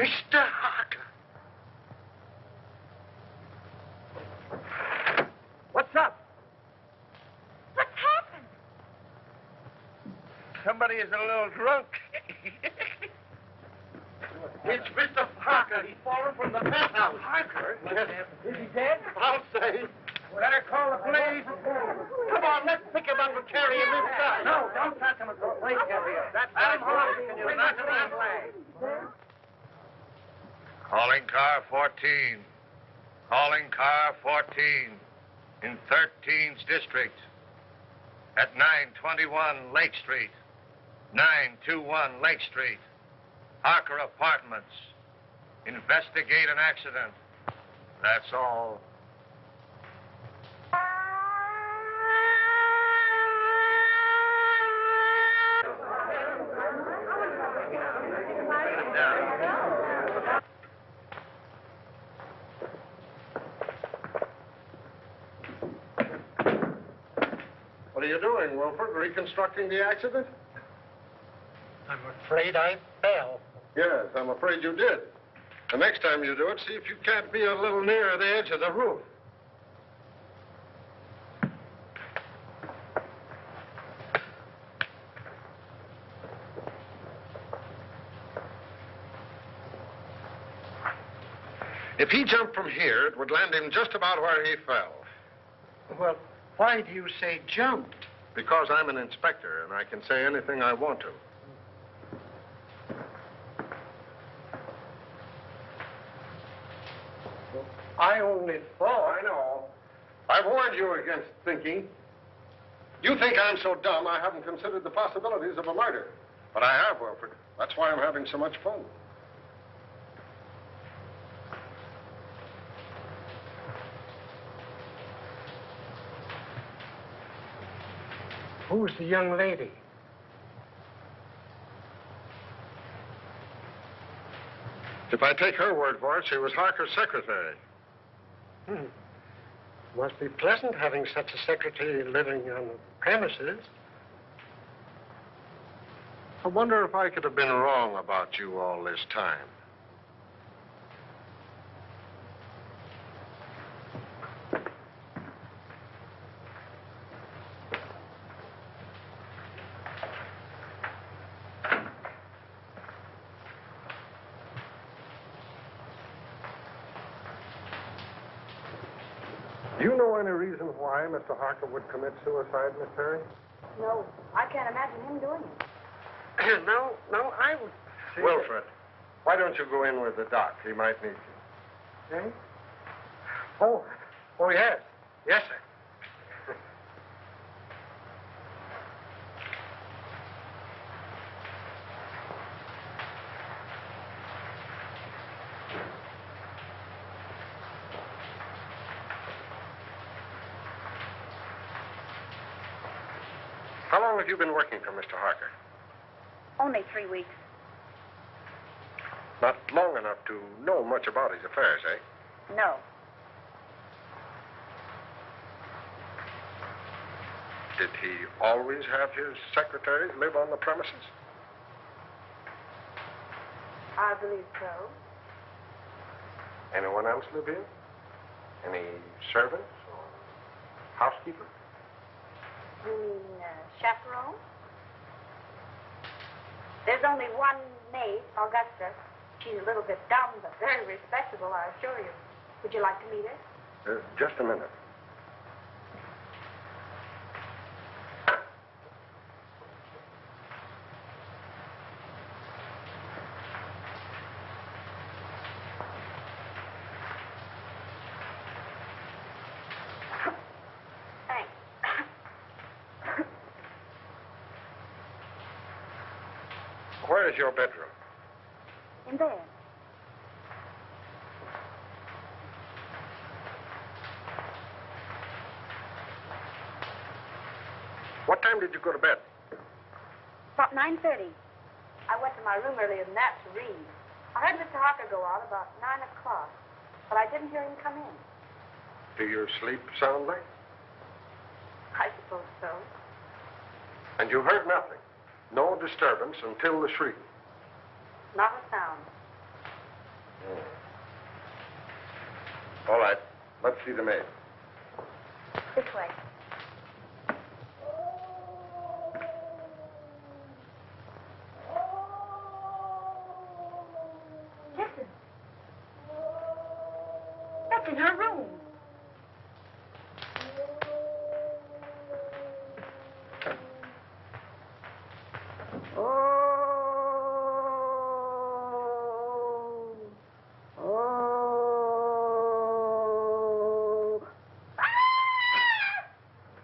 Mr. Harker. What's up? What's happened? Somebody is a little drunk. It's Mr. Parker. He's fallen from the penthouse. Parker? Is he dead? I'll say. Better call the police. Come on, let's pick him up and carry him inside. No, don't touch him until the police get here. That's Adam Holmes. We're not to that way. Calling car 14. Calling car 14 in 13th District at 921 Lake Street. 921 Lake Street. Harker Apartments. Investigate an accident. That's all. What are you doing, Wilford? Reconstructing the accident? I'm afraid I fell. Yes, I'm afraid you did. The next time you do it, see if you can't be a little nearer the edge of the roof. If he jumped from here, it would land him just about where he fell. Well, why do you say jumped? Because I'm an inspector, and I can say anything I want to. I only thought. I know. I warned you against thinking. You think I'm so dumb I haven't considered the possibilities of a murder. But I have, Wilford. That's why I'm having so much fun. Who's the young lady? If I take her word for it, she was Harker's secretary. Must be pleasant having such a secretary living on the premises. I wonder if I could have been wrong about you all this time. Do you know any reason why Mr. Harker would commit suicide, Miss Perry? No, I can't imagine him doing it. No, I would say... Wilfred, why don't you go in with the doc? He might need you. Eh? Oh, yes. Yes, sir. How long have you been working for Mr. Harker? Only 3 weeks. Not long enough to know much about his affairs, eh? No. Did he always have his secretaries live on the premises? I believe so. Anyone else live here? Any servants or housekeeper? You mean chaperone? There's only one maid, Augusta. She's a little bit dumb, but very respectable, I assure you. Would you like to meet her? Just a minute. Thanks. Where is your bedroom? In there. What time did you go to bed? About 9:30. I went to my room earlier than that to read. I heard Mr. Harker go out about 9 o'clock, but I didn't hear him come in. Do you sleep soundly? I suppose so. And you heard nothing? No disturbance until the shriek? Not a sound. All right. Let's see the maid. This way. Listen. That's in her room.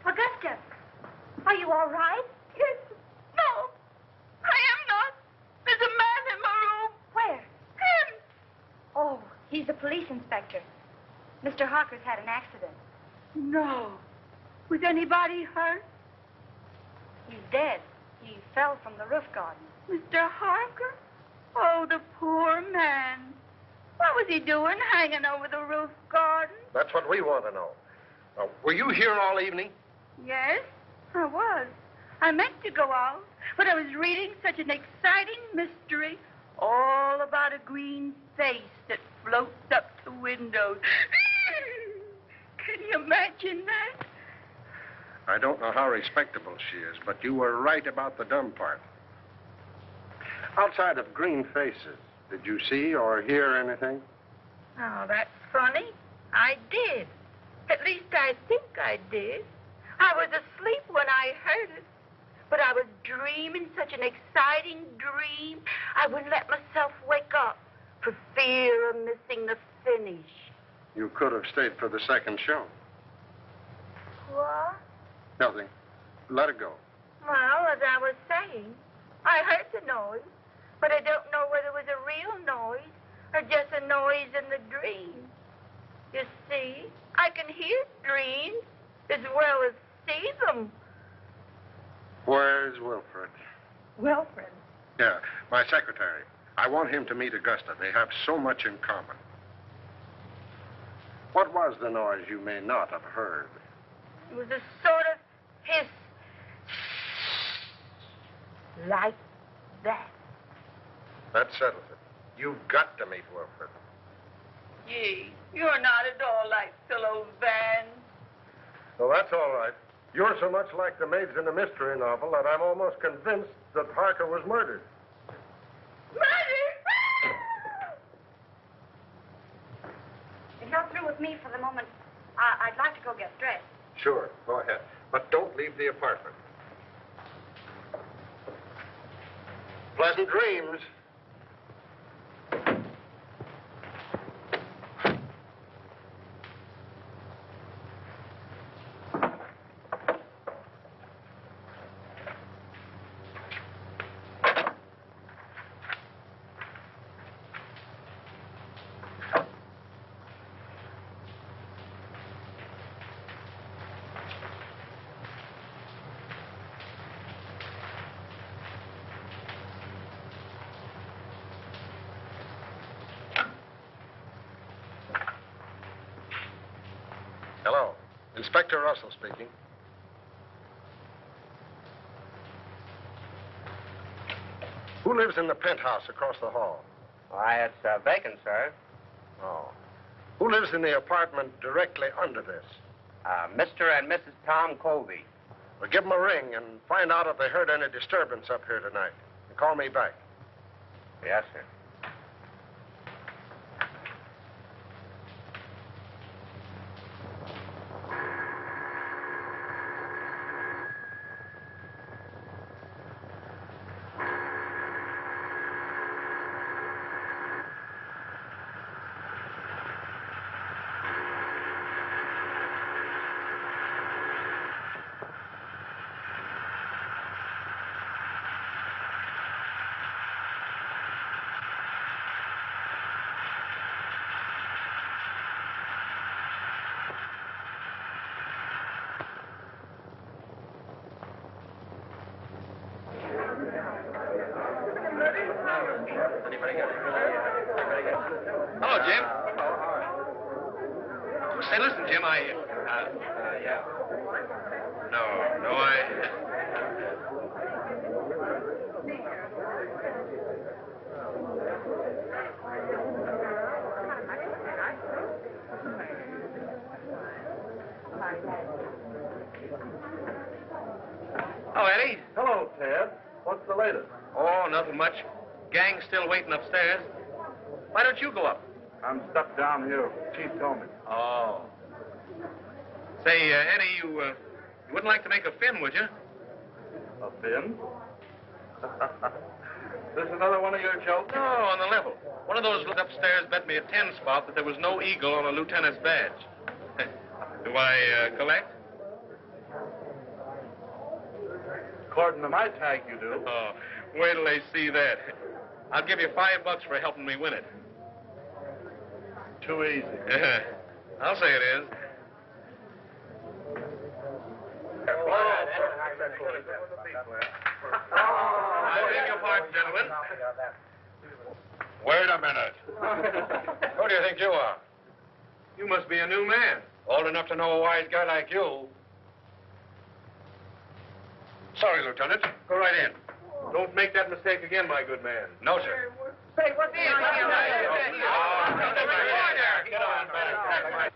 Augusta, are you all right? Yes. No, I am not. There's a man in my room. Where? Him. Oh, he's a police inspector. Mr. Harker's had an accident. No. Was anybody hurt? He's dead. He fell from the roof garden. Mr. Harker? Oh, the poor man. What was he doing hanging over the roof garden? That's what we want to know. Now, were you here all evening? Yes, I was. I meant to go out, but I was reading such an exciting mystery all about a green face that floats up to windows. Can you imagine that? I don't know how respectable she is, but you were right about the dumb part. Outside of green faces, did you see or hear anything? Oh, that's funny. I did. At least I think I did. I was asleep when I heard it. But I was dreaming such an exciting dream, I wouldn't let myself wake up for fear of missing the finish. You could have stayed for the second show. What? Nothing. Let it go. Well, as I was saying, I heard the noise, but I don't know whether it was a real noise or just a noise in the dream. You see, I can hear dreams as well as see them. Where's Wilfred? Wilfred? Yeah, my secretary. I want him to meet Augusta. They have so much in common. What was the noise you may not have heard? It was a sort of hiss. Like that. That settles it. You've got to meet Wilfred. Gee, you're not at all like Philo Van. Well, that's all right. You're so much like the maids in a mystery novel that I'm almost convinced that Harker was murdered. Murder! If you're through with me for the moment, I'd like to go get dressed. Sure, go ahead. But don't leave the apartment. Pleasant dreams. Hello. Inspector Russell speaking. Who lives in the penthouse across the hall? Why, it's vacant, sir. Oh. Who lives in the apartment directly under this? Mr. and Mrs. Tom Colby. Well, give them a ring and find out if they heard any disturbance up here tonight. And call me back. Yes, sir. Hello, Jim. Say, listen, Jim, Yeah. No, Oh, Eddie. Hello, Ted. What's the latest? Oh, nothing much. Gang's still waiting upstairs. Why don't you go up? I'm stuck down here. Chief told me. Oh. Say, Eddie, you wouldn't like to make a fin, would you? A fin? This another one of your jokes? No, on the level. One of those upstairs bet me a 10 spot that there was no eagle on a lieutenant's badge. Do I collect? According to my tag, you do. Oh, wait till they see that. I'll give you $5 for helping me win it. Too easy. I'll say it is. I beg your pardon, gentlemen. Wait a minute. Who do you think you are? You must be a new man. Old enough to know a wise guy like you. Sorry, Lieutenant. Go right in. Don't make that mistake again, my good man. No, sir. Say, what's the Get on back.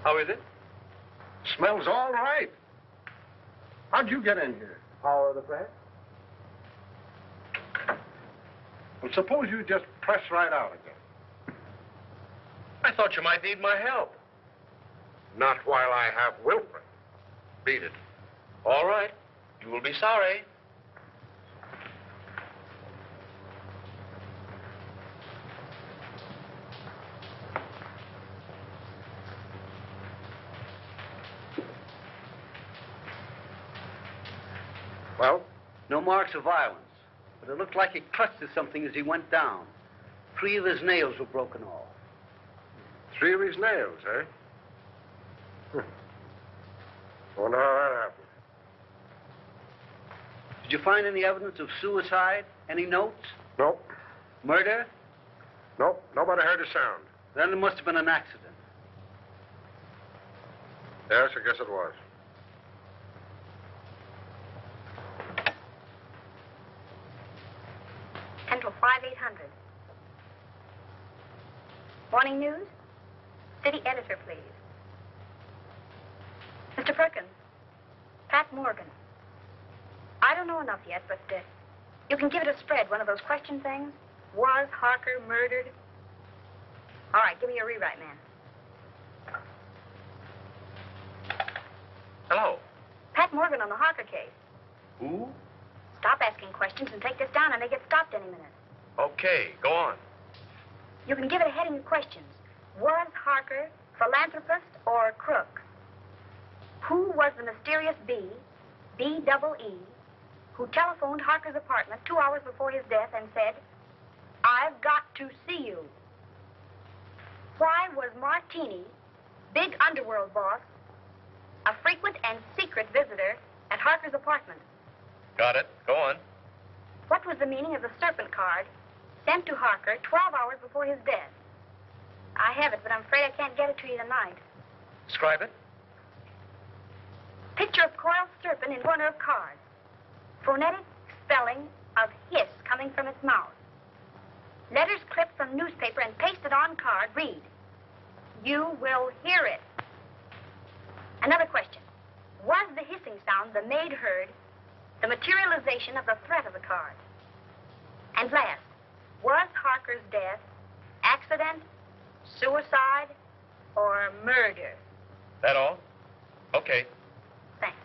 How is it? Smells all right. How'd you get in here? Power of the press? Well, suppose you just press right out again. I thought you might need my help. Not while I have Wilfred. Beat it. All right. You will be sorry. Well? No marks of violence, but it looked like he clutched at something as he went down. 3 of his nails were broken off. 3 of his nails, eh? Wonder how that happened. Did you find any evidence of suicide? Any notes? Nope. Murder? Nope. Nobody heard a sound. Then it must have been an accident. Yes, I guess it was. Central 5800. Morning news? City editor, please. Mr. Perkins, Pat Morgan. I don't know enough yet, but you can give it a spread, one of those question things. Was Harker murdered? All right, give me your rewrite, man. Hello. Pat Morgan on the Harker case. Who? Stop asking questions and take this down. I may get stopped any minute. Okay, go on. You can give it a heading of questions. Was Harker philanthropist or crook? Who was the mysterious B-double-E, who telephoned Harker's apartment 2 hours before his death and said, "I've got to see you"? Why was Martini, big underworld boss, a frequent and secret visitor at Harker's apartment? Got it. Go on. What was the meaning of the serpent card sent to Harker 12 hours before his death? I have it, but I'm afraid I can't get it to you tonight. Describe it. Picture of coiled serpent in corner of card. Phonetic spelling of hiss coming from its mouth. Letters clipped from newspaper and pasted on card read, "You will hear it." Another question. Was the hissing sound the maid heard the materialization of the threat of the card? And last, was Harker's death accident, suicide, or murder? That all? Okay. Thanks.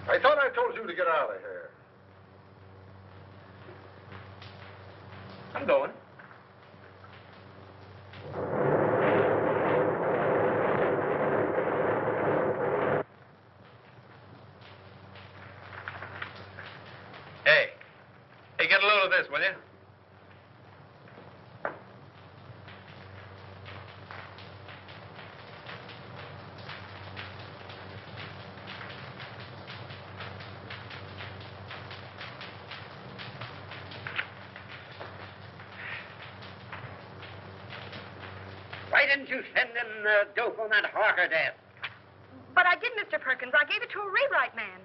I thought I told you to get out of here. I'm going. Hey, get a load of this, will you? Why didn't you send in the dope on that Harker death? But I did, Mr. Perkins. I gave it to a rewrite man.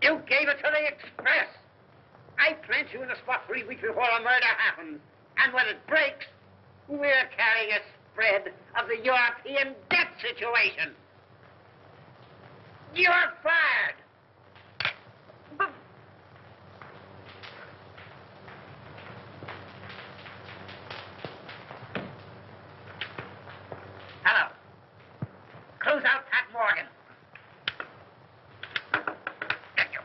You gave it to the Express. I plant you in the spot 3 weeks before a murder happens. And when it breaks, we're carrying a spread of the European debt situation. You're fired. But... Hello. Close out Pat Morgan. Get you.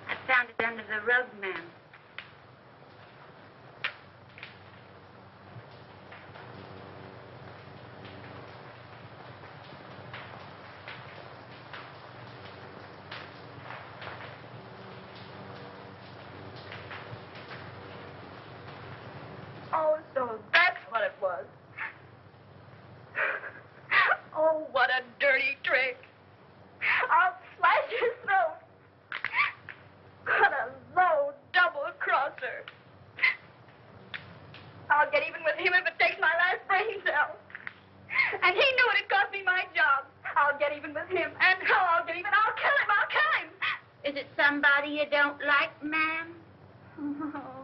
I found it under the rug, ma'am. Oh, so that's what it was. Oh, what a dirty trick. I'll slash his throat. What a low double-crosser. I'll get even with him if it takes my last brain cell. And he knew it'd cost me my job. I'll get even with him. And how I'll get even? I'll kill him. I'll kill him. Is it somebody you don't like, ma'am? Oh.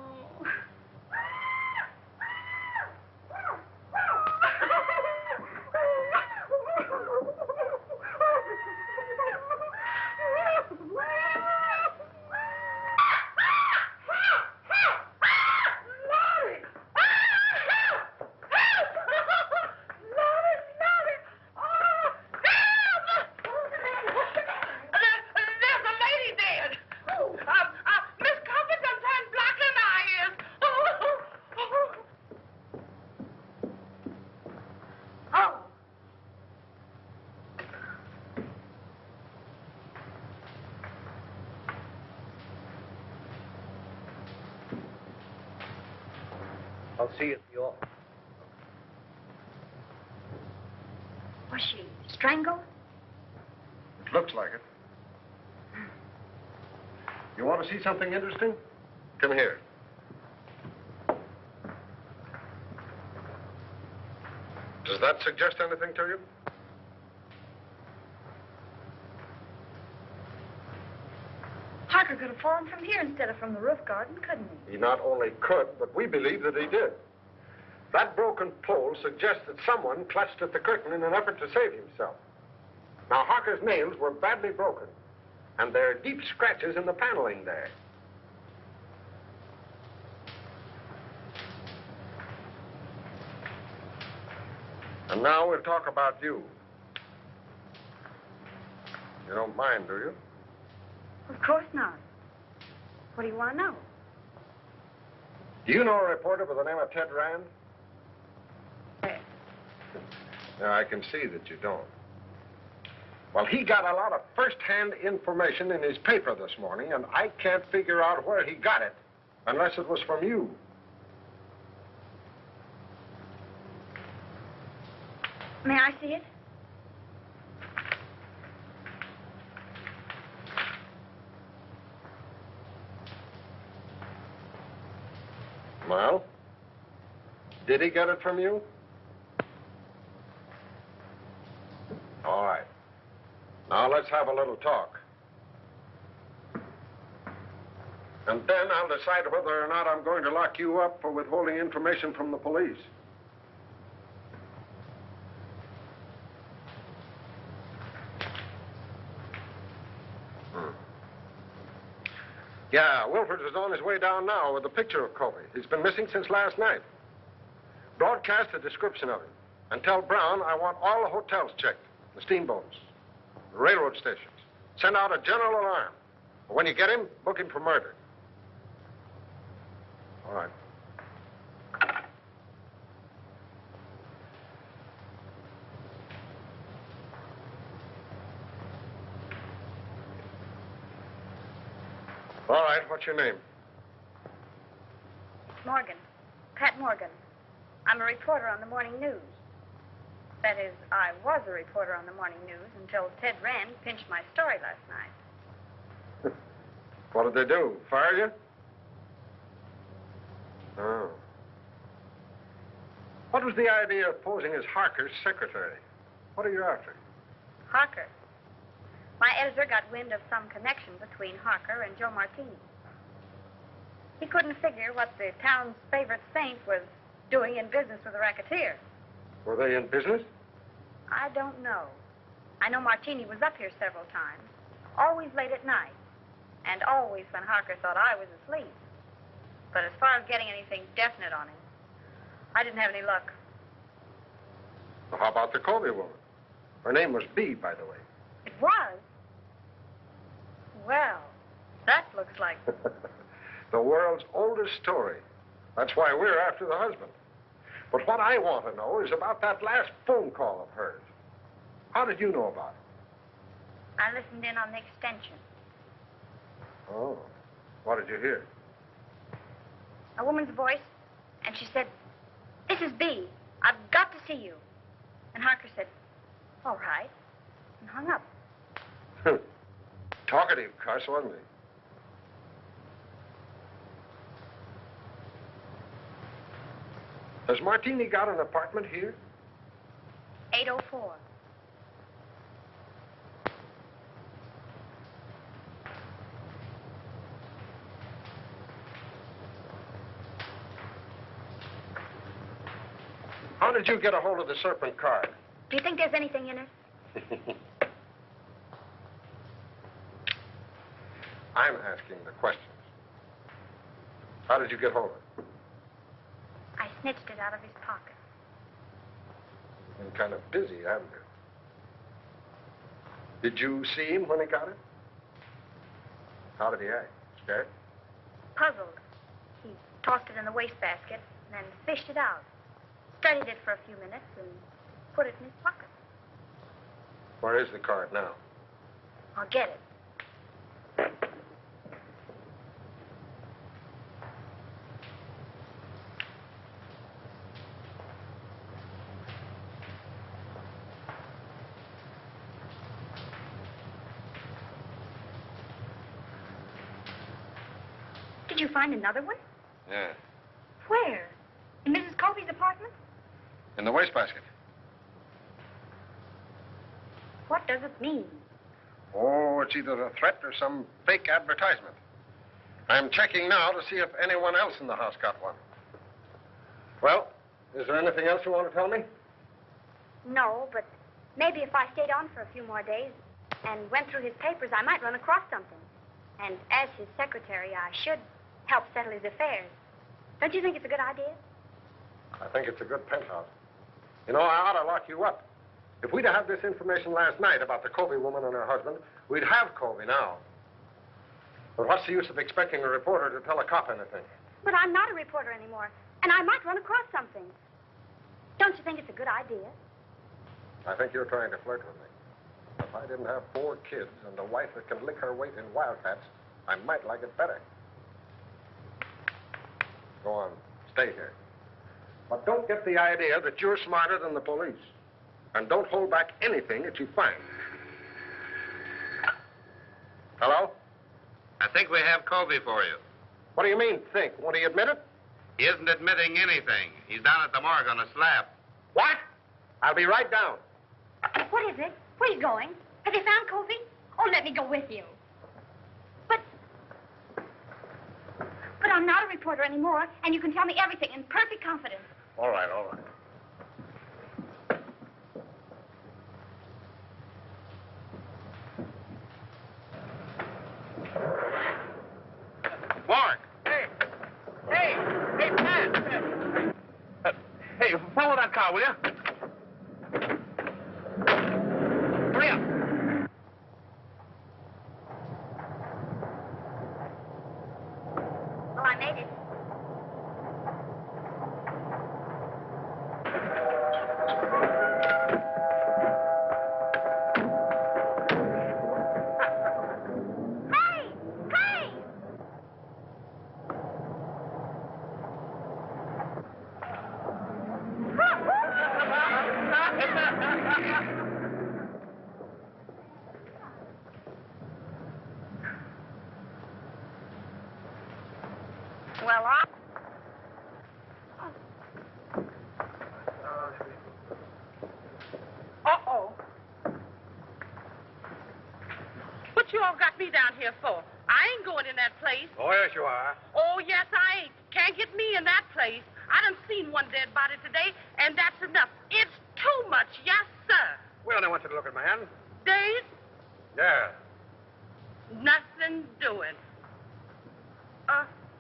I'll see you at the office. Was she strangled? It looks like it. You want to see something interesting? Come here. Does that suggest anything to you? Harker could have fallen from here instead of from the roof garden, couldn't he? He not only could, but we believe that he did. That broken pole suggests that someone clutched at the curtain in an effort to save himself. Now, Harker's nails were badly broken, and there are deep scratches in the paneling there. And now we'll talk about you. You don't mind, do you? Of course not. What do you want to know? Do you know a reporter by the name of Ted Rand? Yeah, I can see that you don't. Well, he got a lot of first-hand information in his paper this morning, and I can't figure out where he got it, unless it was from you. May I see it? Well, did he get it from you? All right. Now let's have a little talk. And then I'll decide whether or not I'm going to lock you up for withholding information from the police. Yeah, Wilford is on his way down now with a picture of Kobe. He's been missing since last night. Broadcast a description of him. And tell Brown I want all the hotels checked, the steamboats, the railroad stations. Send out a general alarm. But when you get him, book him for murder. All right. All right, what's your name? Morgan. Pat Morgan. I'm a reporter on the morning news. That is, I was a reporter on the morning news until Ted Rand pinched my story last night. What did they do? Fire you? Oh. What was the idea of posing as Harker's secretary? What are you after? Harker. My editor got wind of some connection between Harker and Joe Martini. He couldn't figure what the town's favorite saint was doing in business with a racketeer. Were they in business? I don't know. I know Martini was up here several times, always late at night, and always when Harker thought I was asleep. But as far as getting anything definite on him, I didn't have any luck. Well, how about the Colby woman? Her name was Bee, by the way. It was? Well, that looks like... The world's oldest story. That's why we're after the husband. But what I want to know is about that last phone call of hers. How did you know about it? I listened in on the extension. Oh. What did you hear? A woman's voice, and she said, "This is Bee. I've got to see you." And Harker said, "All right," and hung up. Talkative cuss, wasn't he? Has Martini got an apartment here? 804. How did you get a hold of the Serpent card? Do you think there's anything in it? I'm asking the questions. How did you get hold of it? I snitched it out of his pocket. You've been kind of busy, haven't you? Did you see him when he got it? How did he act? Scared? Puzzled. He tossed it in the wastebasket and then fished it out. Studied it for a few minutes and put it in his pocket. Where is the card now? I'll get it. Did you find another one? Yeah. Where? In Mrs. Colby's apartment? In the wastebasket. What does it mean? Oh, it's either a threat or some fake advertisement. I'm checking now to see if anyone else in the house got one. Well, is there anything else you want to tell me? No, but maybe if I stayed on for a few more days and went through his papers, I might run across something. And as his secretary, I should help settle his affairs. Don't you think it's a good idea? I think it's a good penthouse. You know, I ought to lock you up. If we'd have this information last night about the Colby woman and her husband, we'd have Colby now. But what's the use of expecting a reporter to tell a cop anything? But I'm not a reporter anymore, and I might run across something. Don't you think it's a good idea? I think you're trying to flirt with me. If I didn't have 4 kids and a wife that can lick her weight in wildcats, I might like it better. Go on, stay here. But don't get the idea that you're smarter than the police. And don't hold back anything that you find. Hello? I think we have Colby for you. What do you mean, think? Won't he admit it? He isn't admitting anything. He's down at the morgue on a slab. What? I'll be right down. What is it? Where are you going? Have you found Colby? Oh, let me go with you. But I'm not a reporter anymore, and you can tell me everything in perfect confidence. All right, all right. Mark! Hey! Hey! Hey, Pat! Hey, follow that car, will you? Hurry up! Well, I made it. Hey! Hey! me down here for? I ain't going in that place. Oh, yes, you are. Oh, yes, I ain't. Can't get me in that place. I done seen one dead body today, and that's enough. It's too much, yes, sir. We only want you to look at man. Days, Yeah. nothing doing.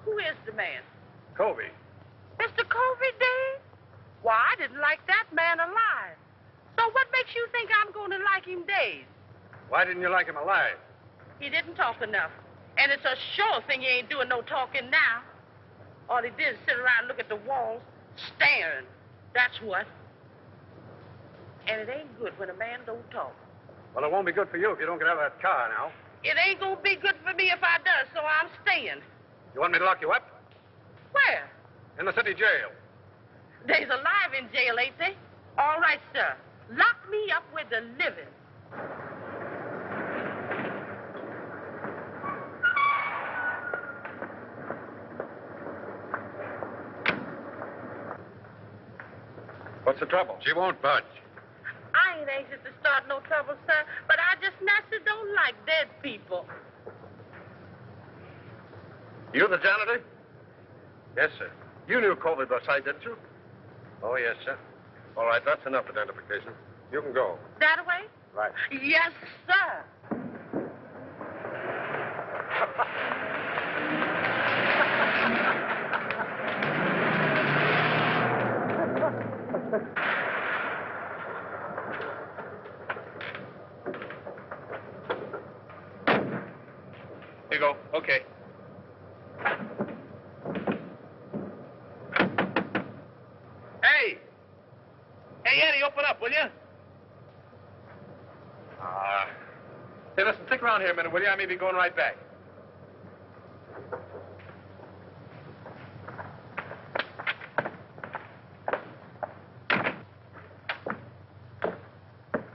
Who is the man? Colby. Mr. Colby Days? Why, I didn't like that man alive. So what makes you think I'm going to like him Days? Why didn't you like him alive? He didn't talk enough. And it's a sure thing he ain't doing no talking now. All he did is sit around and look at the walls, staring. That's what. And it ain't good when a man don't talk. Well, it won't be good for you if you don't get out of that car now. It ain't gonna be good for me if I does, so I'm staying. You want me to lock you up? Where? In the city jail. They's alive in jail, ain't they? All right, sir. Lock me up with the living. What's the trouble? She won't budge. I ain't anxious to start no trouble, sir, but I just naturally don't like dead people. You the janitor? Yes, sir. You knew Colby Busside, didn't you? Oh, yes, sir. All right, that's enough identification. You can go. That way? Right. Yes, sir. Here you go. Okay. Hey! Hey, Eddie, open up, will you? Hey, listen, stick around here a minute, will you? I may be going right back.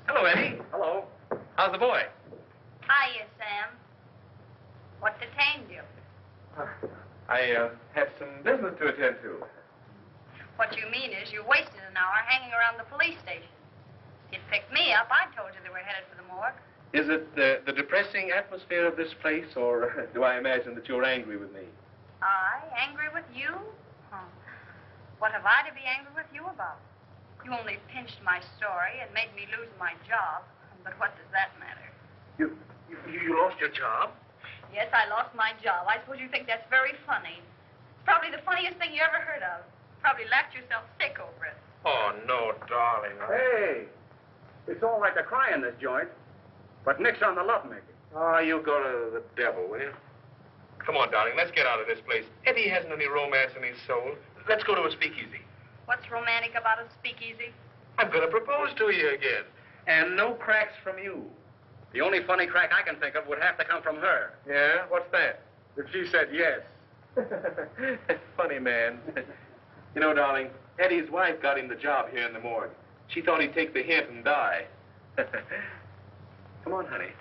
Hello, Eddie. Hello. How's the boy? Hiya, Sam. What detained you? I had some business to attend to. What you mean is you wasted an hour hanging around the police station. You'd picked me up. I told you they were headed for the morgue. Is it the depressing atmosphere of this place, or do I imagine that you're angry with me? I? Angry with you? Huh. What have I to be angry with you about? You only pinched my story and made me lose my job. But what does that matter? You lost your job? Yes, I lost my job. I suppose you think that's very funny. Probably the funniest thing you ever heard of. Probably laughed yourself sick over it. Oh, no, darling. Hey, it's all right to cry in this joint, but nix on the lovemaking. Oh, you go to the devil, will you? Come on, darling, let's get out of this place. Eddie hasn't any romance in his soul. Let's go to a speakeasy. What's romantic about a speakeasy? I'm going to propose to you again. And no cracks from you. The only funny crack I can think of would have to come from her. Yeah? What's that? If she said yes. Funny man. You know, darling, Eddie's wife got him the job here in the morgue. She thought he'd take the hint and die. Come on, honey.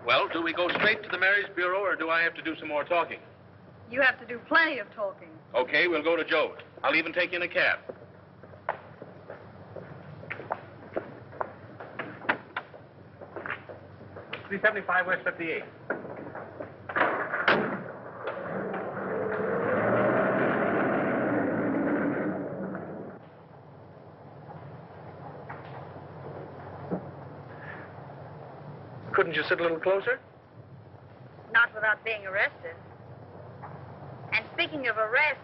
Well, do we go straight to the marriage bureau, or do I have to do some more talking? You have to do plenty of talking. Okay, we'll go to Joe's. I'll even take you in a cab. $375 West 58. Couldn't you sit a little closer? Not without being arrested. And speaking of arrest,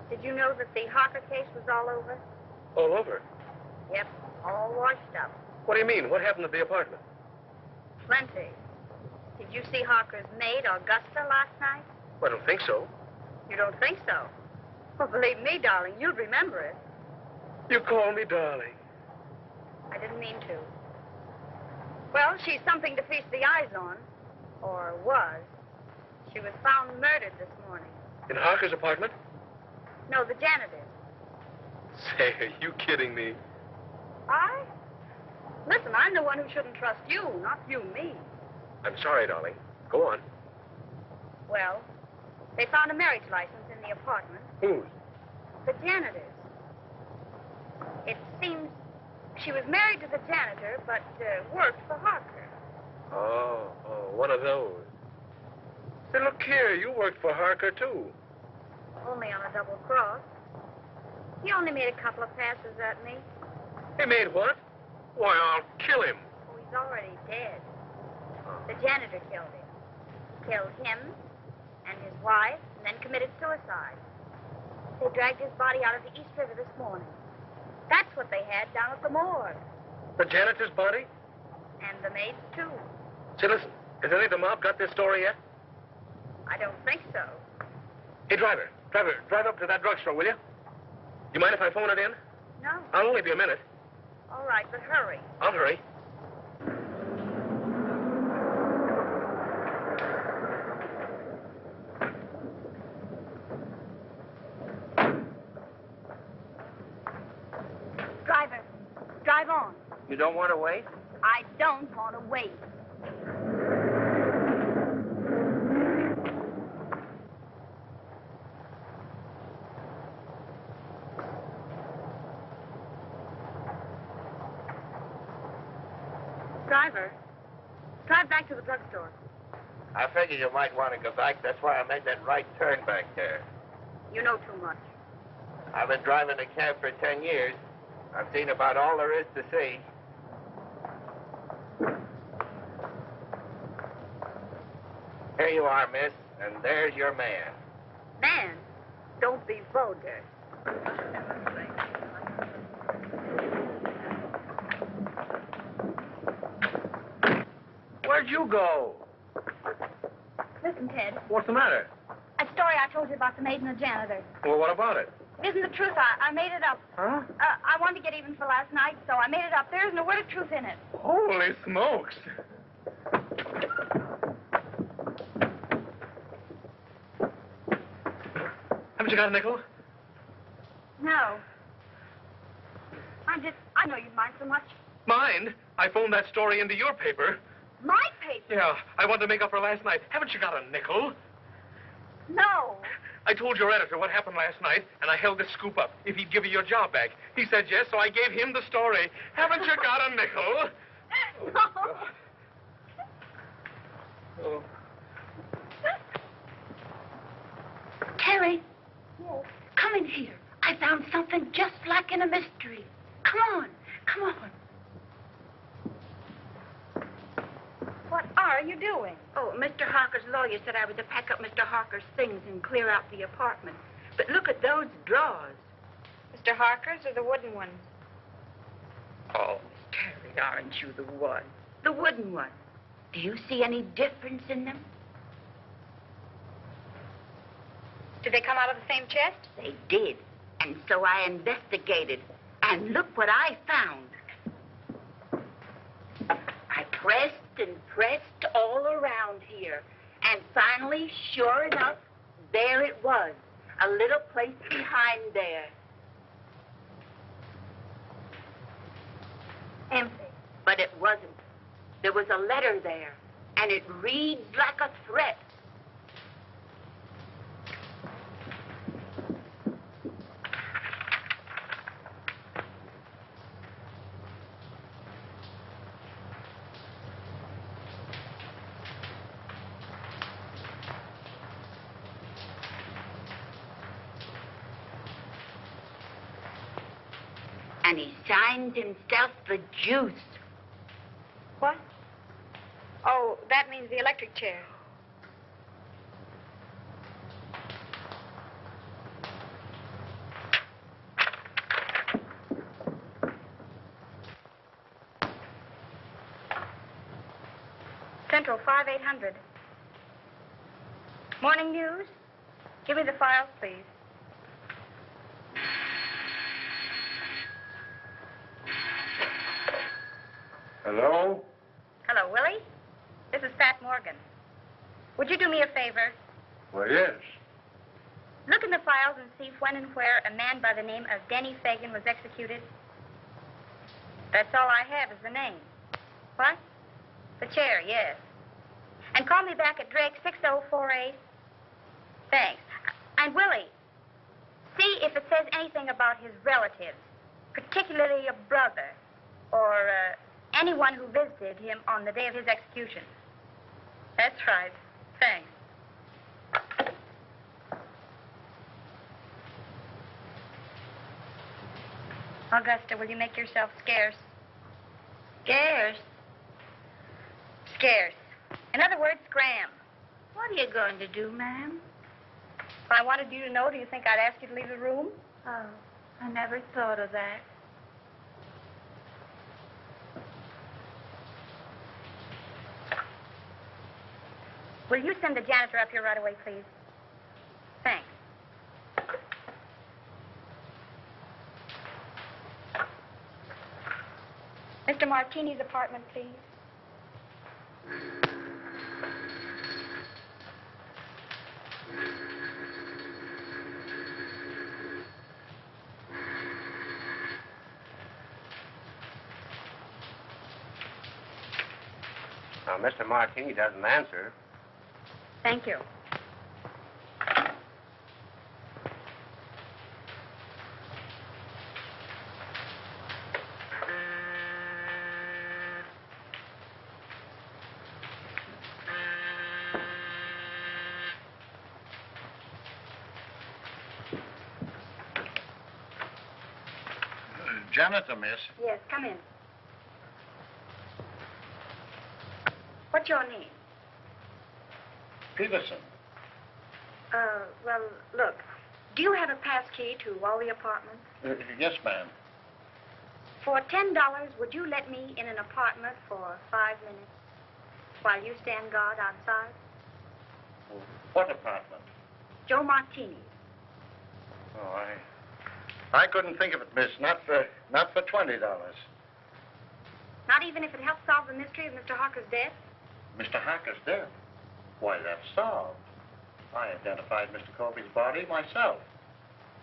did you know that the Harker case was all over? All over? Yep, all washed up. What do you mean? What happened at the apartment? Plenty. Did you see Harker's maid, Augusta, last night? Well, I don't think so. You don't think so? Well, believe me, darling, you'd remember it. You call me darling. I didn't mean to. Well, she's something to feast the eyes on. Or was. She was found murdered this morning. In Harker's apartment? No, the janitor. Say, are you kidding me? I? Listen, I'm the one who shouldn't trust you, not you me. I'm sorry, darling. Go on. Well, They found a marriage license in the apartment. Whose? The janitor's. It seems she was married to the janitor, but worked for Harker. Oh, one of those. Say, look here, you worked for Harker, too. Only on a double cross. He only made a couple of passes at me. He made what? Why, I'll kill him. Oh, he's already dead. The janitor killed him. He killed him and his wife, and then committed suicide. They dragged his body out of the East River this morning. That's what they had down at the morgue. The janitor's body? And the maid's, too. Say, listen, has any of the mob got this story yet? I don't think so. Hey, driver, drive up to that drugstore, will you? You mind if I phone it in? No. I'll only be a minute. All right, but hurry. I'll hurry. Driver, drive on. You don't want to wait? I don't want to wait. Driver, drive back to the drugstore. I figured you might want to go back. That's why I made that right turn back there. You know too much. I've been driving a cab for 10 years. I've seen about all there is to see. Here you are, miss, and there's your man. Man, don't be vulgar. Where'd you go? Listen, Ted. What's the matter? That story I told you about the maid and the janitor. Well, what about it? It isn't the truth. I made it up. Huh? I wanted to get even for last night, so I made it up. There isn't a word of truth in it. Holy smokes. Haven't you got a nickel? No. I know you'd mind so much. Mind? I phoned that story into your paper. My paper? Yeah, I wanted to make up for last night. Haven't you got a nickel? No. I told your editor what happened last night, and I held this scoop up, if he'd give you your job back. He said yes, so I gave him the story. Haven't you got a nickel? No. Oh. Terry, Yes. come in here. I found something just like in a mystery. Come on, come on. What are you doing? Oh, Mr. Harker's lawyer said I was to pack up Mr. Harker's things and clear out the apartment. But look at those drawers. Mr. Harker's or the wooden ones? Oh, Terry, aren't you the one? The wooden one. Do you see any difference in them? Did they come out of the same chest? They did. And so I investigated. And look what I found. I pressed and pressed all around here. And finally, sure enough, there it was. A little place behind there. Empty. But it wasn't. There was a letter there. And it reads like a threat. And he signs himself the Juice. What? Oh, that means the electric chair. Central 5800. Morning news. Give me the files, please. Hello? Hello, Willie. This is Pat Morgan. Would you do me a favor? Well, yes. Look in the files and see if when and where a man by the name of Denny Fagan was executed. That's all I have is the name. What? The chair, yes. And call me back at Drake 6048. Thanks. And Willie, see if it says anything about his relatives, particularly a brother or anyone who visited him on the day of his execution. That's right. Thanks. Augusta, will you make yourself scarce? Scarce? Scarce. In other words, scram. What are you going to do, ma'am? If I wanted you to know, do you think I'd ask you to leave the room? Oh, I never thought of that. Will you send the janitor up here right away, please? Thanks. Mr. Martini's apartment, please. Now, Mr. Martini doesn't answer. Thank you. Janitor, miss. Yes, come in. What's your name? Peterson. Well, look, do you have a pass key to all the apartments? Yes, ma'am. For $10, would you let me in an apartment for 5 minutes while you stand guard outside? What apartment? Joe Martini's. Oh, I couldn't think of it, miss. Not for $20. Not even if it helps solve the mystery of Mr. Harker's death? Mr. Harker's dead. Why, that's solved. I identified Mr. Colby's body myself.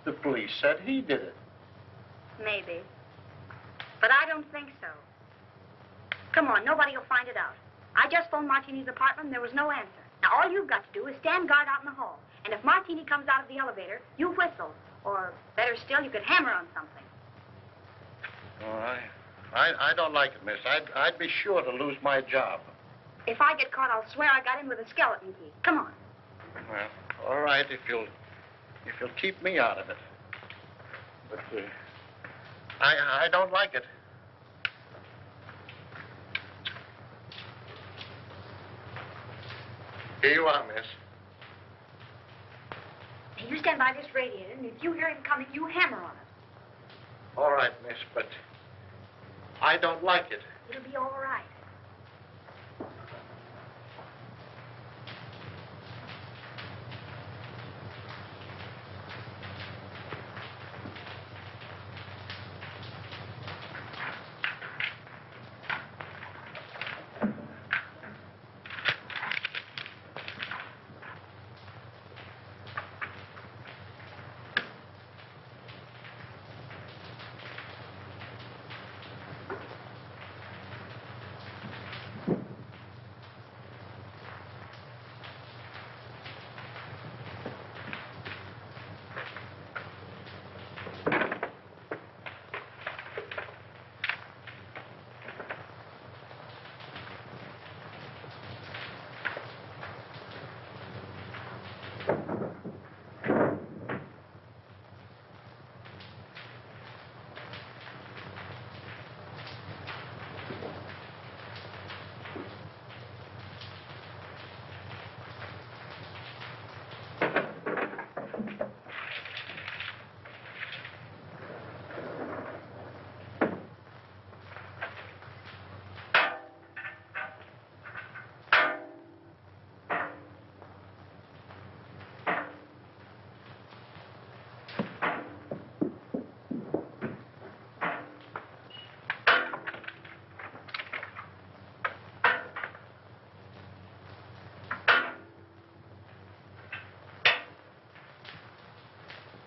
The police said he did it. Maybe. But I don't think so. Come on, nobody will find it out. I just phoned Martini's apartment and there was no answer. Now, all you've got to do is stand guard out in the hall. And if Martini comes out of the elevator, you whistle. Or, better still, you could hammer on something. Oh, I don't like it, miss. I'd be sure to lose my job. If I get caught, I'll swear I got in with a skeleton key. Come on. Well, all right, if you'll keep me out of it. But I don't like it. Here you are, miss. Now, you stand by this radiator, and if you hear him coming, you hammer on it. All right, miss, but I don't like it. It'll be all right.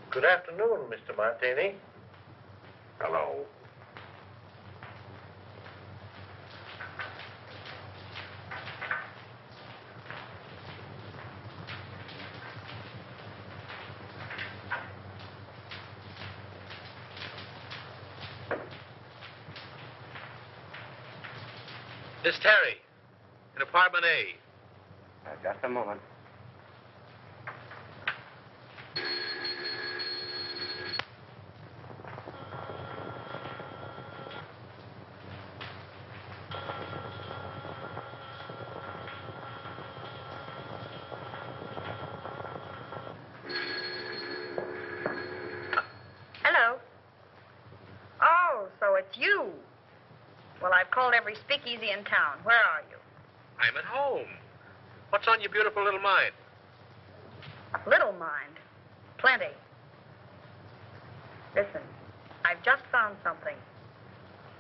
Good afternoon, Mr. Martini. Hello. Miss Terry, in apartment A. Just a moment. Hello. Oh, so it's you. Well, I've called every speakeasy in town. Where are you? I'm at home. What's on your beautiful little mind? Little mind. Plenty. Listen, I've just found something.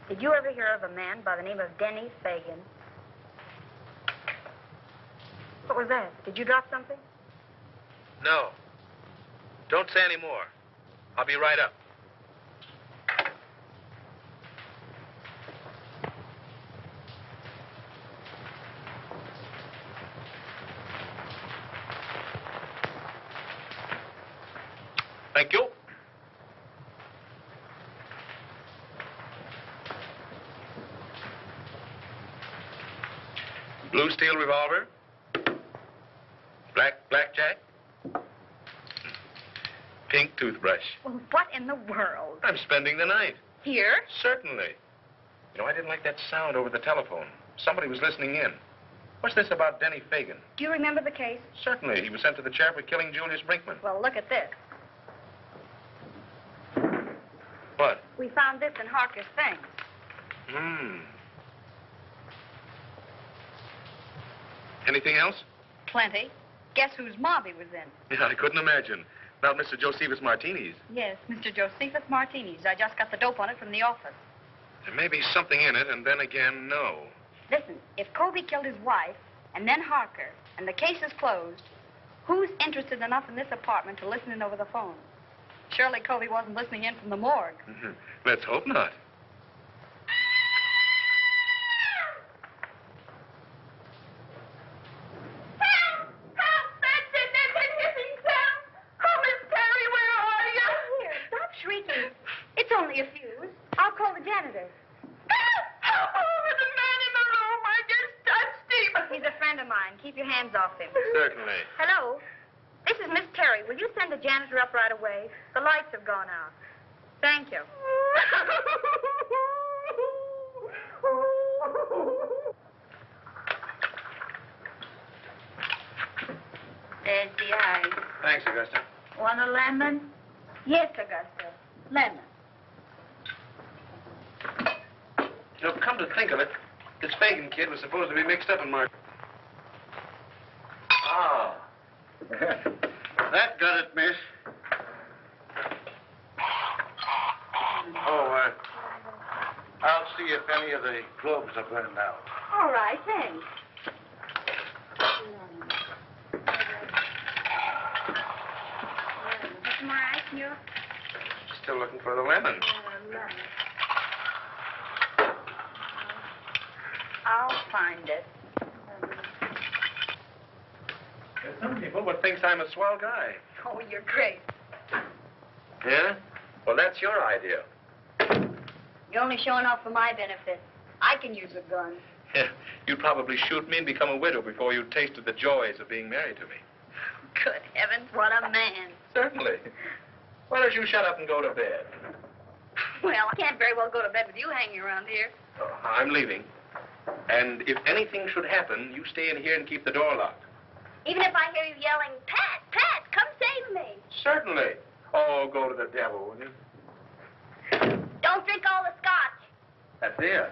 Did you ever hear of a man by the name of Denny Fagan? What was that? Did you drop something? No. Don't say any more. I'll be right up. Thank you. Blue steel revolver. Blackjack. Pink toothbrush. Well, what in the world? I'm spending the night. Here? Certainly. You know, I didn't like that sound over the telephone. Somebody was listening in. What's this about Denny Fagan? Do you remember the case? Certainly. He was sent to the chair for killing Julius Brinkman. Well, look at this. What? We found this in Harker's thing. Anything else? Plenty. Guess whose mob he was in? Yeah, I couldn't imagine. Not Mr. Josephus Martini's. Yes, Mr. Josephus Martini's. I just got the dope on it from the office. There may be something in it, and then again, no. Listen, if Colby killed his wife, and then Harker, and the case is closed, who's interested enough in this apartment to listen in over the phone? Surely Colby wasn't listening in from the morgue. Let's hope not. Shrieking. It's only a fuse. I'll call the janitor. Oh, there's a man in the room. I just touched him. He's a friend of mine. Keep your hands off him. Certainly. Hello? This is Miss Terry. Will you send the janitor up right away? The lights have gone out. Thank you. There's the ice. Thanks, Augusta. Want a lemon? Yes, Augusta. Lemon. You know, come to think of it, this Fagan kid was supposed to be mixed up in Mark. Ah. That got it, miss. Oh, I'll see if any of the globes are burned out. All right, thanks. What's more ice in your... Still looking for the lemon. I'll find it. There's some people would think I'm a swell guy. Oh, you're great. Yeah? Well, that's your idea. You're only showing off for my benefit. I can use a gun. Yeah, you'd probably shoot me and become a widow before you tasted the joys of being married to me. Good heavens, what a man. Certainly. Why don't you shut up and go to bed? Well, I can't very well go to bed with you hanging around here. Oh, I'm leaving. And if anything should happen, you stay in here and keep the door locked. Even if I hear you yelling, Pat, Pat, come save me. Certainly. Oh, go to the devil, will you? Don't drink all the scotch. That's it.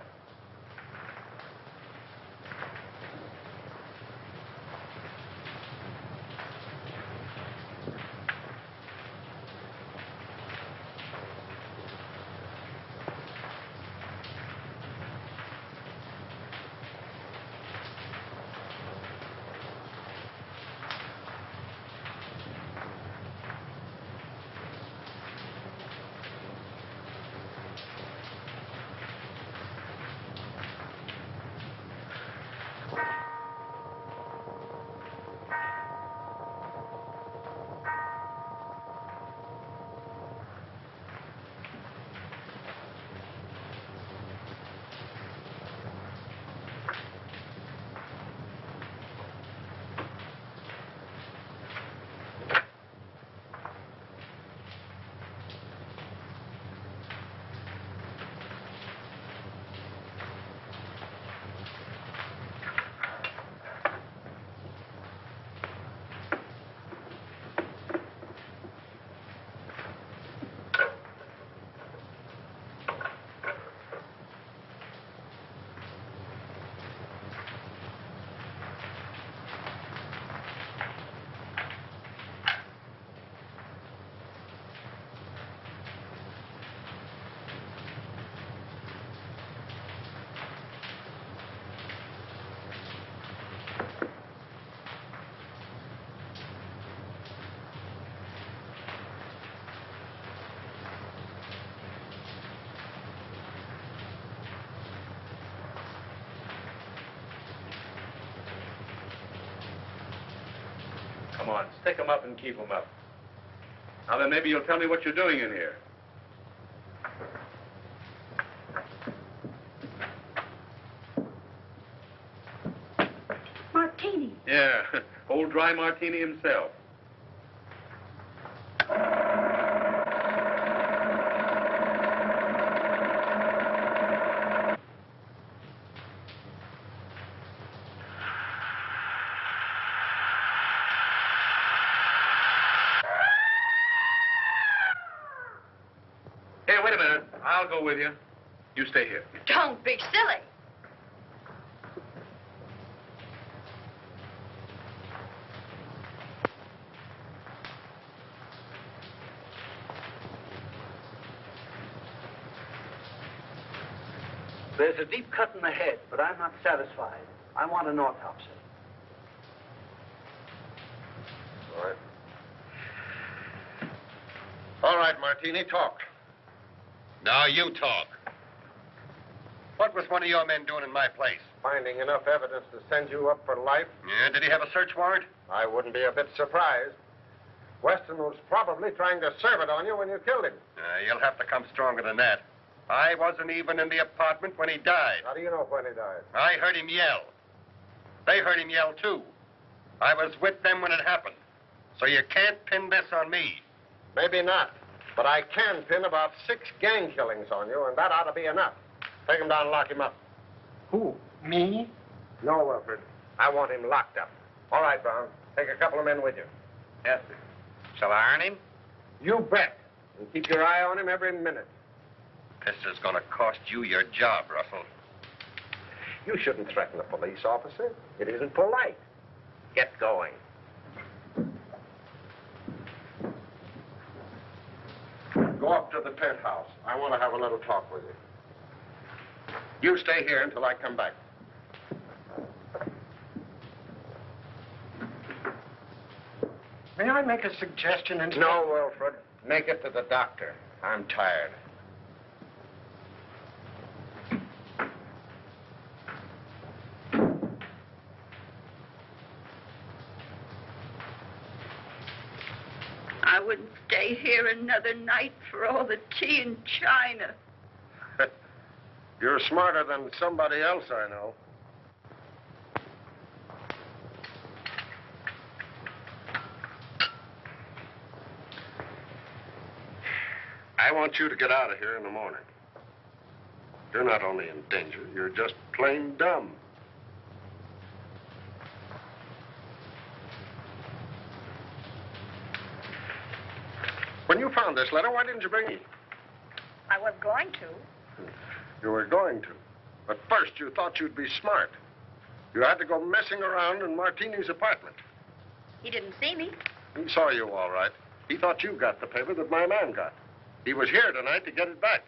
Come on, stick 'em up and keep 'em up. Now then, maybe you'll tell me what you're doing in here. Martini. Yeah, old dry martini himself. Hey, wait a minute. I'll go with you. You stay here. Don't be silly. There's a deep cut in the head, but I'm not satisfied. I want an autopsy. All right. All right, Martini, talk. Now you talk. What was one of your men doing in my place? Finding enough evidence to send you up for life? Yeah, did he have a search warrant? I wouldn't be a bit surprised. Weston was probably trying to serve it on you when you killed him. You'll have to come stronger than that. I wasn't even in the apartment when he died. How do you know when he died? I heard him yell. They heard him yell, too. I was with them when it happened. So you can't pin this on me. Maybe not. But I can pin about 6 gang killings on you, and that ought to be enough. Take him down and lock him up. Who? Me? No, Wilfred. I want him locked up. All right, Brown. Take a couple of men with you. Yes, sir. Shall I earn him? You bet. And keep your eye on him every minute. This is going to cost you your job, Russell. You shouldn't threaten a police officer. It isn't polite. Get going. Go up to the penthouse. I want to have a little talk with you. You stay here until I come back. May I make a suggestion? No, Wilfred. Make it to the doctor. I'm tired. I wouldn't stay here another night for all the tea and china. You're smarter than somebody else I know. I want you to get out of here in the morning. You're not only in danger, you're just plain dumb. When you found this letter, why didn't you bring it? I was going to. You were going to. But first, you thought you'd be smart. You had to go messing around in Martini's apartment. He didn't see me. He saw you all right. He thought you got the paper that my man got. He was here tonight to get it back.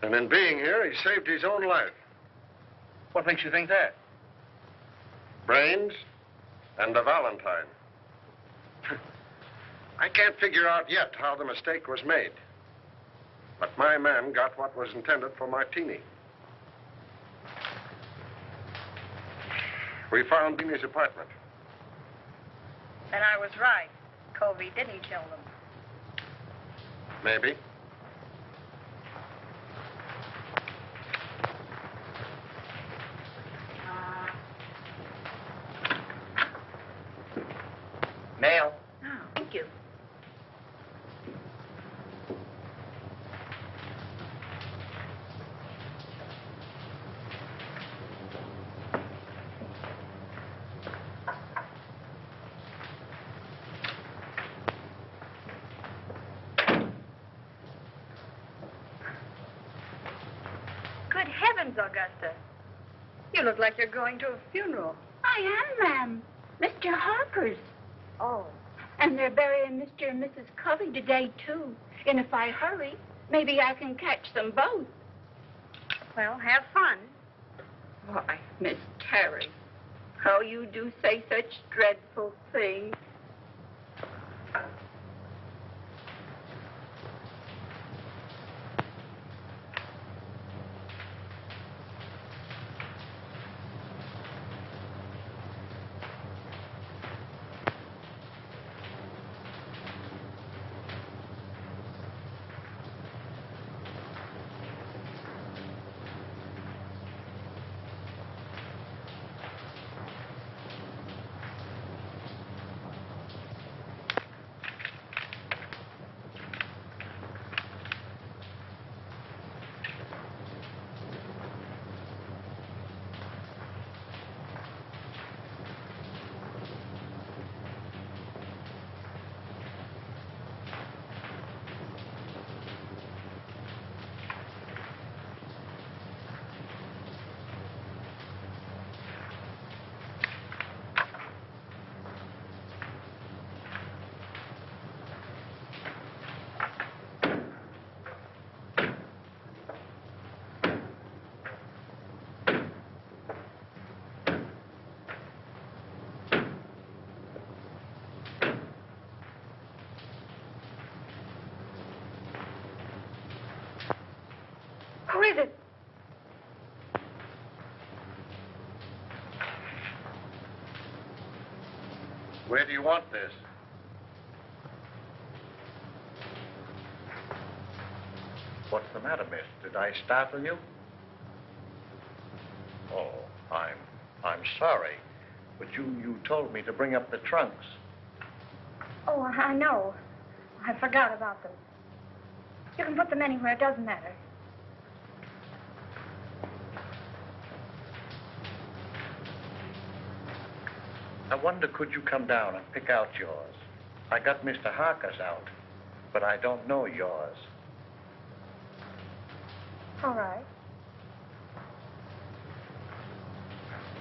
And in being here, he saved his own life. What makes you think that? Brains and a Valentine. I can't figure out yet how the mistake was made. But my man got what was intended for Martini. We found Martini's apartment. Then I was right. Covey didn't kill them. Maybe. Mail. Oh, thank you. Good heavens, Augusta. You look like you're going to a funeral. I am, ma'am. Mr. Harper's. Oh. And they're burying Mr. and Mrs. Covey today, too. And if I hurry, maybe I can catch them both. Well, have fun. Why, Miss Terry, how you do say such dreadful things. Where do you want this? What's the matter, miss? Did I startle you? Oh, I'm sorry. But you told me to bring up the trunks. Oh, I know. I forgot about them. You can put them anywhere. It doesn't matter. I wonder, could you come down and pick out yours? I got Mr. Harker's out, but I don't know yours. All right.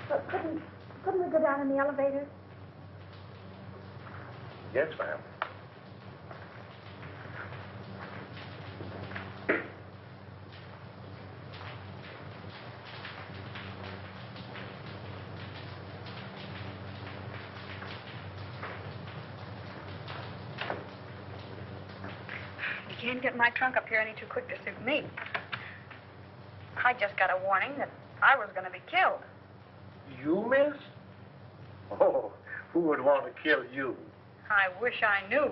But couldn't we go down in the elevator? Yes, ma'am. You can't get my trunk up here any too quick to suit me. I just got a warning that I was going to be killed. You, miss? Oh, who would want to kill you? I wish I knew.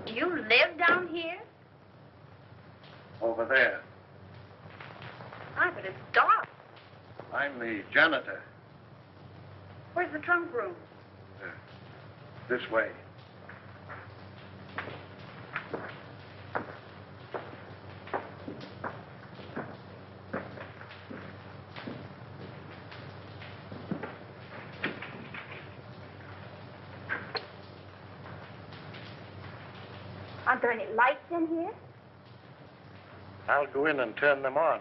Do you live down here? Over there. Ah, but it's dark. I'm the janitor. Where's the trunk room? This way. Aren't there any lights in here? I'll go in and turn them on.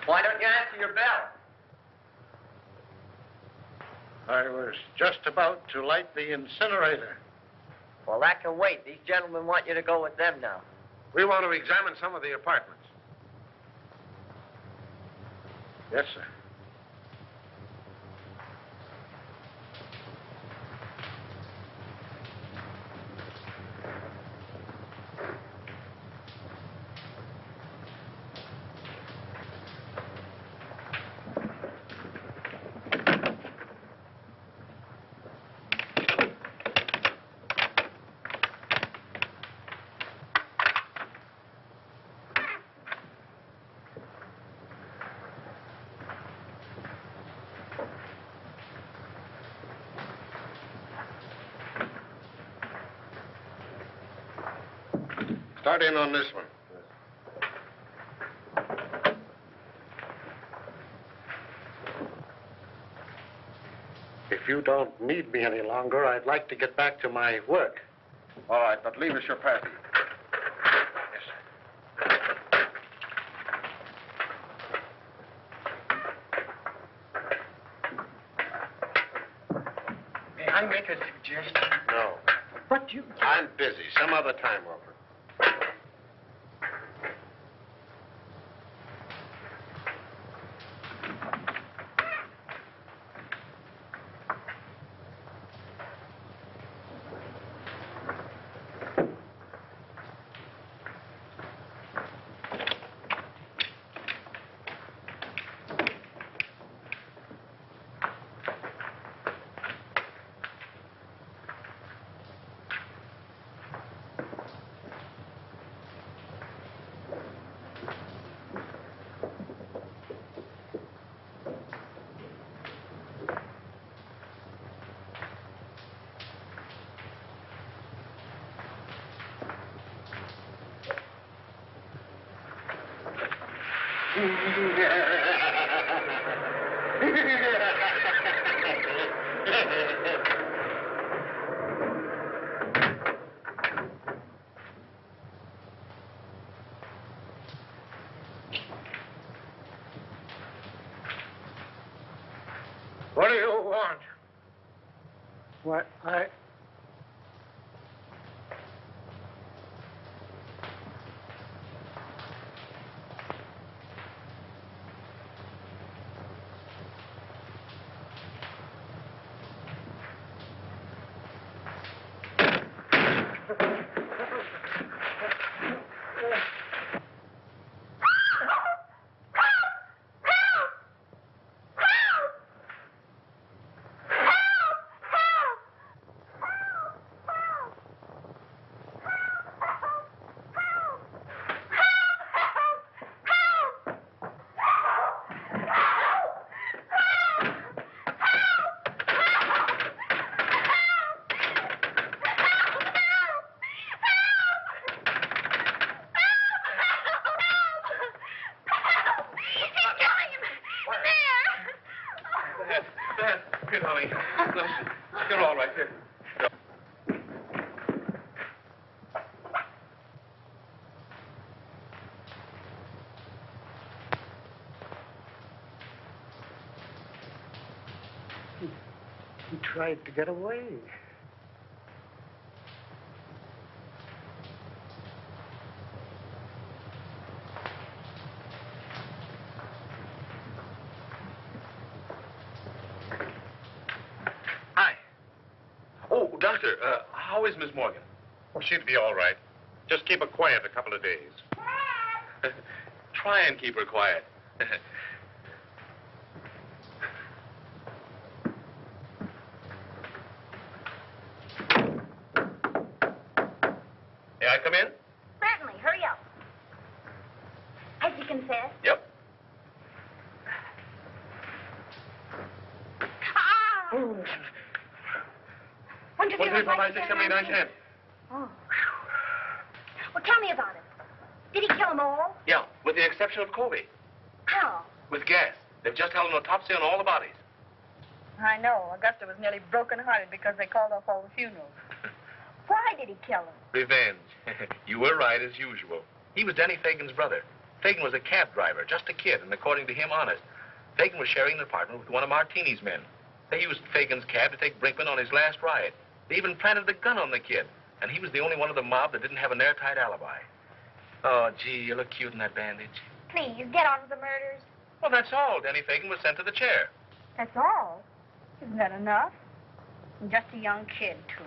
Why don't you answer your bell? I was just about to light the incinerator. Well, that can wait. These gentlemen want you to go with them now. We want to examine some of the apartments. Yes, sir. Start in on this one. If you don't need me any longer, I'd like to get back to my work. All right, but leave us your package. Yes, sir. May I make a suggestion? No. But you... I'm busy. Some other time, Wilbur. What do you want? What? Here, darling. You're all right here. He tried to get away. Doctor, how is Miss Morgan? Oh, she'd be all right. Just keep her quiet a couple of days. Try and keep her quiet. May I come in? Certainly. Hurry up. As you confess? Yep. Oh. 1, 2, 3, 4, 5, 6, 7, 8, 9, 10. Oh. Well, tell me about it. Did he kill them all? Yeah, with the exception of Colby. How? With gas. They've just held an autopsy on all the bodies. I know. Augusta was nearly broken-hearted because they called off all the funerals. Why did he kill them? Revenge. You were right, as usual. He was Denny Fagan's brother. Fagan was a cab driver, just a kid, and according to him, honest. Fagan was sharing an apartment with one of Martini's men. They used Fagan's cab to take Brinkman on his last ride. They even planted a gun on the kid, and he was the only one of the mob that didn't have an airtight alibi. Oh, gee, you look cute in that bandage. Please, get on with the murders. Well, that's all. Denny Fagan was sent to the chair. That's all? Isn't that enough? And just a young kid, too.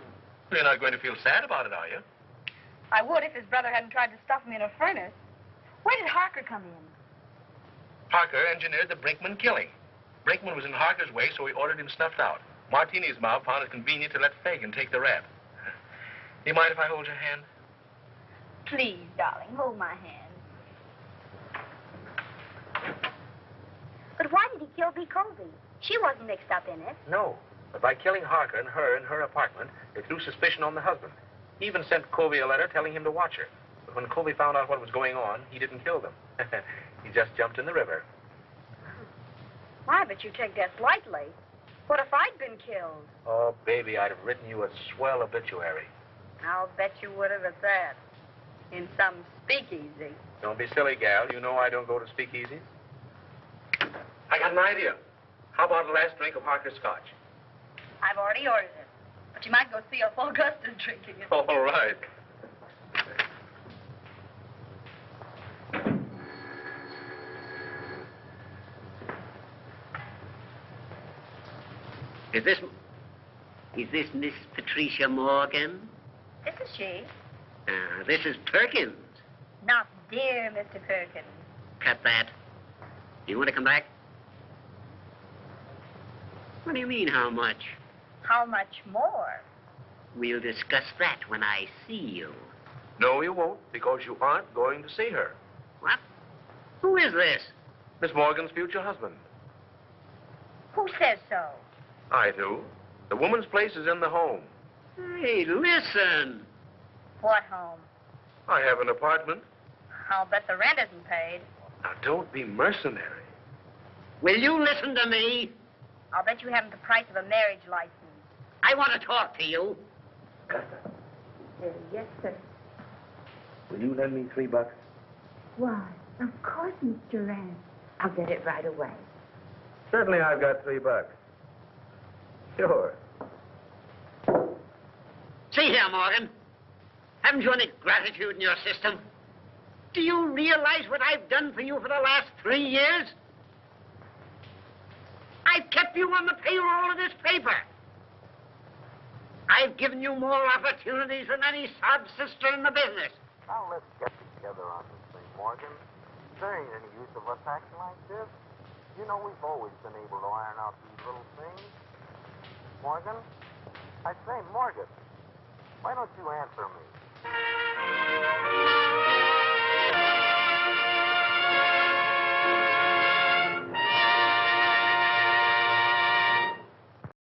You're not going to feel sad about it, are you? I would if his brother hadn't tried to stuff him in a furnace. Where did Harker come in? Harker engineered the Brinkman killing. Brinkman was in Harker's way, so he ordered him snuffed out. Martini's mob found it convenient to let Fagan take the rap. Do you mind if I hold your hand? Please, darling, hold my hand. But why did he kill B. Colby? She wasn't mixed up in it. No, but by killing Harker and her in her apartment, they threw suspicion on the husband. He even sent Colby a letter telling him to watch her. But when Colby found out what was going on, he didn't kill them. He just jumped in the river. Why, but you take that lightly. What if I'd been killed? Oh, baby, I'd have written you a swell obituary. I'll bet you would have at that. In some speakeasy. Don't be silly, gal. You know I don't go to speakeasies. I got an idea. How about the last drink of Harker's scotch? I've already ordered it. But you might go see if Augusta's drinking it. All right. Is this Miss Patricia Morgan? This is she. This is Perkins. Not dear Mr. Perkins. Cut that. You want to come back? What do you mean, how much? How much more? We'll discuss that when I see you. No, you won't, because you aren't going to see her. What? Who is this? Miss Morgan's future husband. Who says so? I do. The woman's place is in the home. Hey, listen. What home? I have an apartment. I'll bet the rent isn't paid. Now, don't be mercenary. Will you listen to me? I'll bet you haven't the price of a marriage license. I want to talk to you. Yes, sir. Will you lend me $3? Why, of course, Mr. Rand. I'll get it right away. Certainly I've got $3. Sure. See here, Morgan. Haven't you any gratitude in your system? Do you realize what I've done for you for the last 3 years? I've kept you on the payroll of this paper. I've given you more opportunities than any sob sister in the business. Now, let's get together on this thing, Morgan. There ain't any use of us acting like this. You know we've always been able to iron out these little things. Morgan? I say, Morgan, why don't you answer me?